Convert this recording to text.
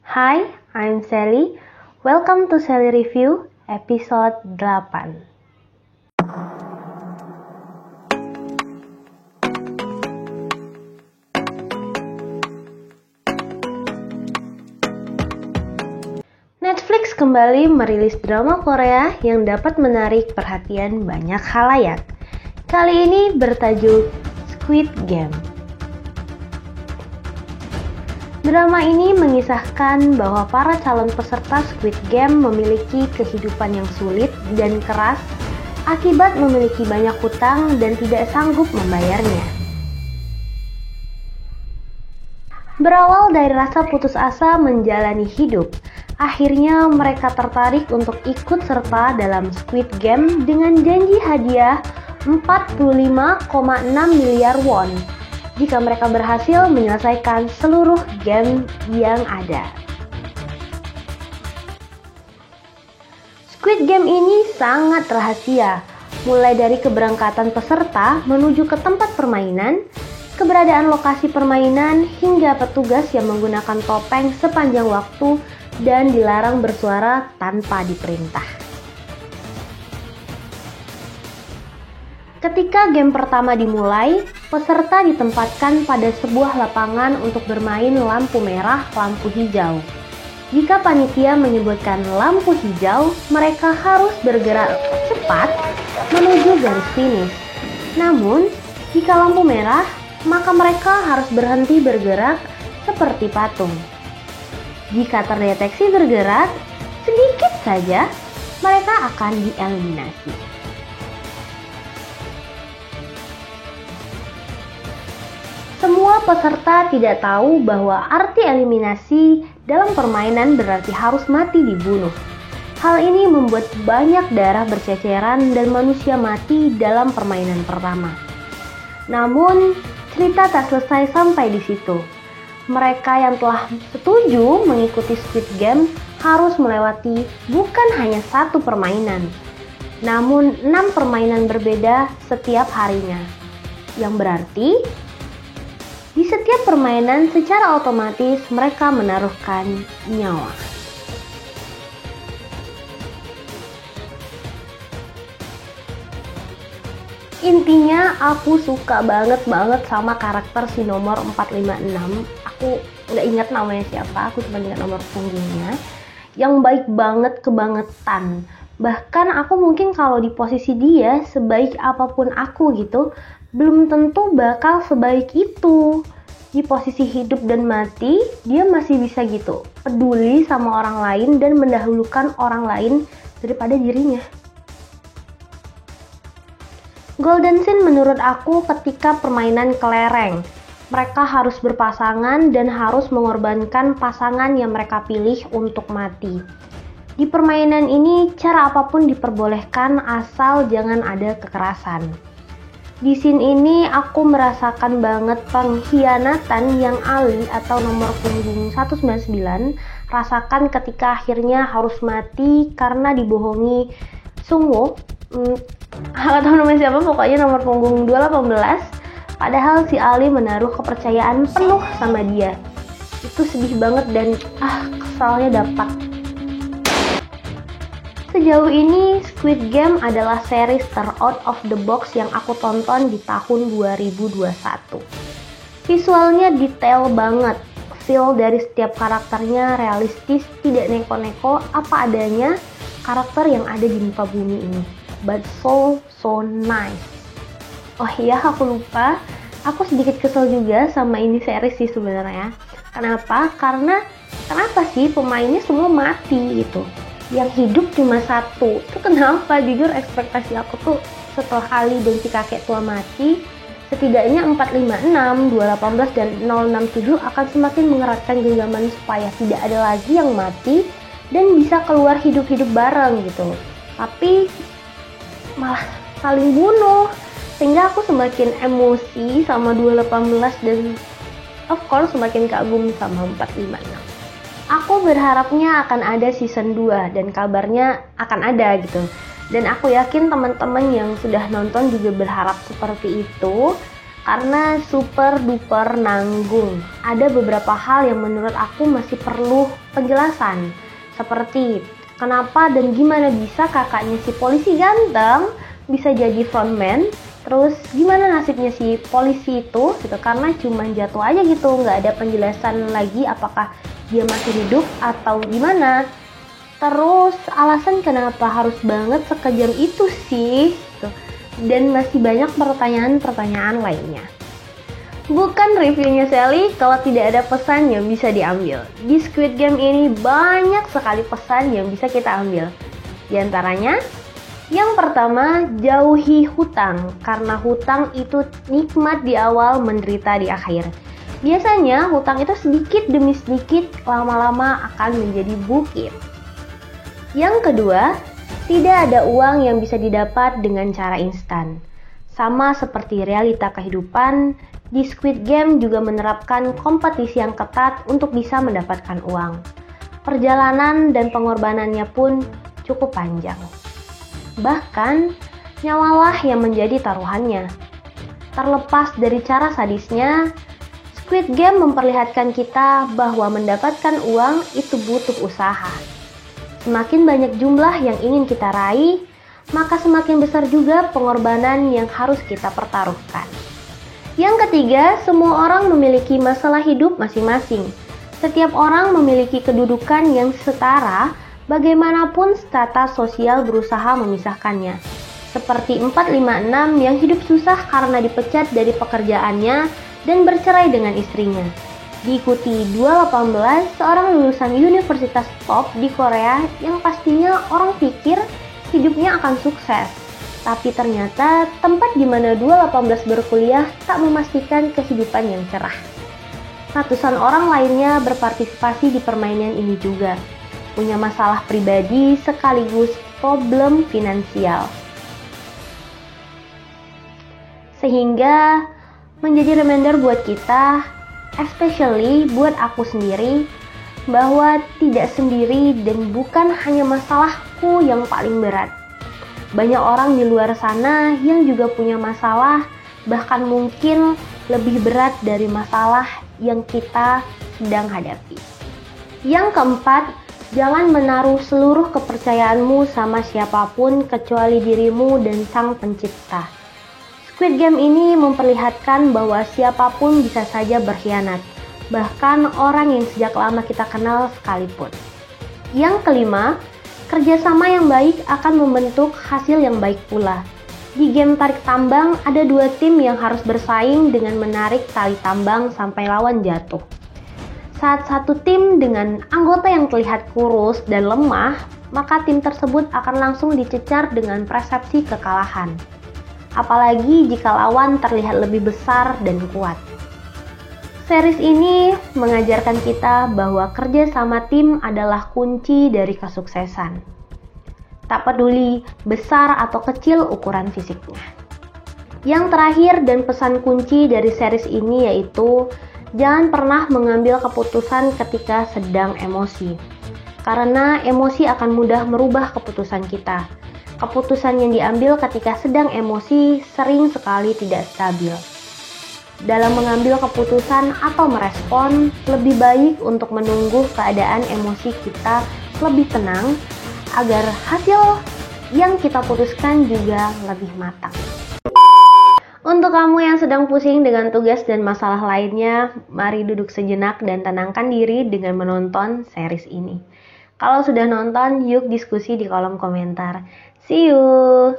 Hi, I'm Sally. Welcome to Sally Review, episode 8. Netflix kembali merilis drama Korea yang dapat menarik perhatian banyak khalayak. Kali ini bertajuk Squid Game. Drama ini mengisahkan bahwa para calon peserta Squid Game memiliki kehidupan yang sulit dan keras akibat memiliki banyak hutang dan tidak sanggup membayarnya. Berawal dari rasa putus asa menjalani hidup, akhirnya mereka tertarik untuk ikut serta dalam Squid Game dengan janji hadiah 45,6 miliar won jika mereka berhasil menyelesaikan seluruh game yang ada. Squid Game ini sangat rahasia, mulai dari keberangkatan peserta menuju ke tempat permainan, keberadaan lokasi permainan, hingga petugas yang menggunakan topeng sepanjang waktu dan dilarang bersuara tanpa diperintah. Ketika game pertama dimulai, peserta ditempatkan pada sebuah lapangan untuk bermain lampu merah, lampu hijau. Jika panitia menyebutkan lampu hijau, mereka harus bergerak cepat menuju garis finish. Namun, jika lampu merah, maka mereka harus berhenti bergerak seperti patung. Jika terdeteksi bergerak sedikit saja, mereka akan dieliminasi. Semua peserta tidak tahu bahwa arti eliminasi dalam permainan berarti harus mati dibunuh. Hal ini membuat banyak darah berceceran dan manusia mati dalam permainan pertama. Namun, cerita tak selesai sampai di situ. Mereka yang telah setuju mengikuti Squid Game harus melewati bukan hanya satu permainan, namun 6 permainan berbeda setiap harinya. Yang berarti, di setiap permainan secara otomatis mereka menaruhkan nyawa. Intinya aku suka banget sama karakter si nomor 456. Aku nggak ingat namanya siapa, aku cuma ingat nomor punggungnya. Yang baik banget, kebangetan. Bahkan aku mungkin kalau di posisi dia, sebaik apapun aku gitu, belum tentu bakal sebaik itu. Di posisi hidup dan mati, dia masih bisa gitu, peduli sama orang lain dan mendahulukan orang lain daripada dirinya. Golden scene menurut aku ketika permainan kelereng. Mereka harus berpasangan dan harus mengorbankan pasangan yang mereka pilih untuk mati. Di permainan ini, cara apapun diperbolehkan asal jangan ada kekerasan. Di scene ini aku merasakan banget pengkhianatan yang Ali atau nomor punggung 199 rasakan ketika akhirnya harus mati karena dibohongi Sungwook atau namanya siapa, pokoknya nomor punggung 218. Padahal si Ali menaruh kepercayaan penuh sama dia. Itu sedih banget dan kesalnya dapat. Sejauh ini, Squid Game adalah series ter-out of the box yang aku tonton di tahun 2021. Visualnya detail banget, feel dari setiap karakternya realistis, tidak neko-neko, apa adanya karakter yang ada di muka bumi ini. But so nice. Oh iya, aku lupa, aku sedikit kesel juga sama ini series sih sebenarnya. Kenapa? Kenapa sih pemainnya semua mati gitu? Yang hidup cuma satu. Itu kenapa? Jujur ekspektasi aku tuh setelah Ali dan si kakek tua mati, setidaknya 456, 218 dan 067 akan semakin mengeratkan genggaman supaya tidak ada lagi yang mati dan bisa keluar hidup-hidup bareng gitu. Tapi malah saling bunuh, sehingga aku semakin emosi sama 218 dan of course semakin kagum sama 456. Aku berharapnya akan ada season 2 dan kabarnya akan ada gitu. Dan aku yakin teman-teman yang sudah nonton juga berharap seperti itu. karena super duper nanggung. Ada beberapa hal yang menurut aku masih perlu penjelasan, seperti kenapa dan gimana bisa kakaknya si polisi ganteng bisa jadi frontman, terus gimana nasibnya si polisi itu gitu, karena cuma jatuh aja gitu, nggak ada penjelasan lagi apakah dia masih hidup atau gimana. Terus alasan kenapa harus banget sekejam itu sih gitu. Dan masih banyak pertanyaan-pertanyaan lainnya. Bukan reviewnya Sally kalau tidak ada pesan yang bisa diambil. Di Squid Game ini banyak sekali pesan yang bisa kita ambil. Di antaranya, yang pertama, jauhi hutang, karena hutang itu nikmat di awal, menderita di akhir. Biasanya hutang itu sedikit demi sedikit, lama-lama akan menjadi bukit. Yang kedua, tidak ada uang yang bisa didapat dengan cara instan. Sama seperti realita kehidupan, di Squid Game juga menerapkan kompetisi yang ketat untuk bisa mendapatkan uang. Perjalanan dan pengorbanannya pun cukup panjang. Bahkan, nyawalah yang menjadi taruhannya. Terlepas dari cara sadisnya, Squid Game memperlihatkan kita bahwa mendapatkan uang itu butuh usaha. Semakin banyak jumlah yang ingin kita raih, maka semakin besar juga pengorbanan yang harus kita pertaruhkan. Yang ketiga, semua orang memiliki masalah hidup masing-masing. Setiap orang memiliki kedudukan yang setara, bagaimanapun status sosial berusaha memisahkannya. Seperti 456 yang hidup susah karena dipecat dari pekerjaannya dan bercerai dengan istrinya. Diikuti 218, seorang lulusan universitas top di Korea yang pastinya orang pikir hidupnya akan sukses. Tapi ternyata tempat di mana 218 berkuliah tak memastikan kehidupan yang cerah. Ratusan orang lainnya berpartisipasi di permainan ini juga. Punya masalah pribadi sekaligus problem finansial. Sehingga menjadi reminder buat kita, especially buat aku sendiri, bahwa tidak sendiri dan bukan hanya masalahku yang paling berat. Banyak orang di luar sana yang juga punya masalah, bahkan mungkin lebih berat dari masalah yang kita sedang hadapi. Yang keempat, jangan menaruh seluruh kepercayaanmu sama siapapun kecuali dirimu dan Sang Pencipta. Squid Game ini memperlihatkan bahwa siapapun bisa saja berkhianat, bahkan orang yang sejak lama kita kenal sekalipun. Yang kelima, kerjasama yang baik akan membentuk hasil yang baik pula. Di game tarik tambang, ada dua tim yang harus bersaing dengan menarik tali tambang sampai lawan jatuh. Saat satu tim dengan anggota yang terlihat kurus dan lemah, maka tim tersebut akan langsung dicecar dengan persepsi kekalahan. Apalagi jika lawan terlihat lebih besar dan kuat. Series ini mengajarkan kita bahwa kerja sama tim adalah kunci dari kesuksesan. Tak peduli besar atau kecil ukuran fisiknya. Yang terakhir dan pesan kunci dari series ini yaitu jangan pernah mengambil keputusan ketika sedang emosi. Karena emosi akan mudah merubah keputusan kita. Keputusan yang diambil ketika sedang emosi sering sekali tidak stabil. Dalam mengambil keputusan atau merespon, lebih baik untuk menunggu keadaan emosi kita lebih tenang agar hasil yang kita putuskan juga lebih matang. Untuk kamu yang sedang pusing dengan tugas dan masalah lainnya, mari duduk sejenak dan tenangkan diri dengan menonton series ini. Kalau sudah nonton, yuk diskusi di kolom komentar. See you!